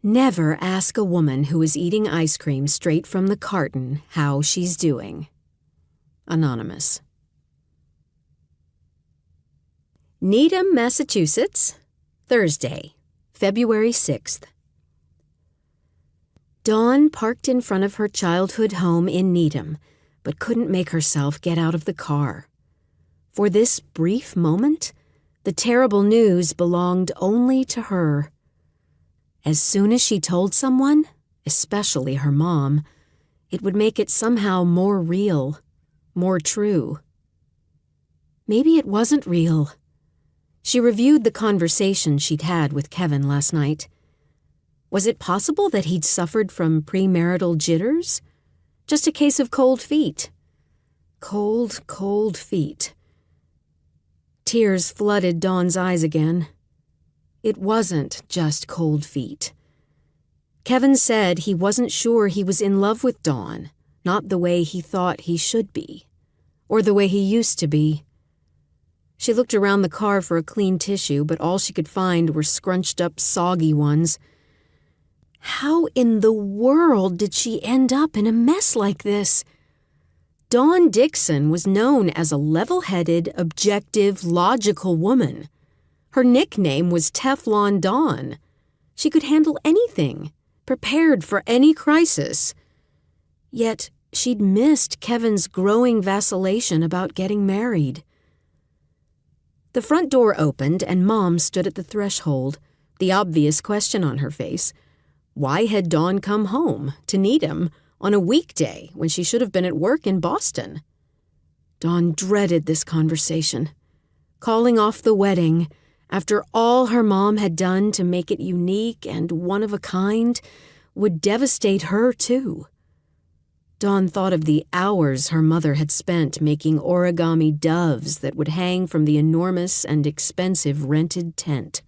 Never ask a woman who is eating ice cream straight from the carton how she's doing. Anonymous. Needham, Massachusetts, Thursday, February 6th. Dawn parked in front of her childhood home in Needham, but couldn't make herself get out of the car. For this brief moment, the terrible news belonged only to her. As soon as she told someone, especially her mom, it would make it somehow more real, more true. Maybe it wasn't real. She reviewed the conversation she'd had with Kevin last night. Was it possible that he'd suffered from premarital jitters? Just a case of cold feet. Cold feet. Tears flooded Dawn's eyes again. It wasn't just cold feet. Kevin said he wasn't sure he was in love with Dawn, not the way he thought he should be, or the way he used to be. She looked around the car for a clean tissue, but all she could find were scrunched up, soggy ones. How in the world did she end up in a mess like this? Dawn Dixon was known as a level-headed, objective, logical woman. Her nickname was Teflon Dawn. She could handle anything, prepared for any crisis. Yet she'd missed Kevin's growing vacillation about getting married. The front door opened and Mom stood at the threshold, the obvious question on her face. Why had Dawn come home to Needham on a weekday when she should have been at work in Boston? Dawn dreaded this conversation. Calling off the wedding, after all her mom had done to make it unique and one of a kind, would devastate her too. Dawn thought of the hours her mother had spent making origami doves that would hang from the enormous and expensive rented tent.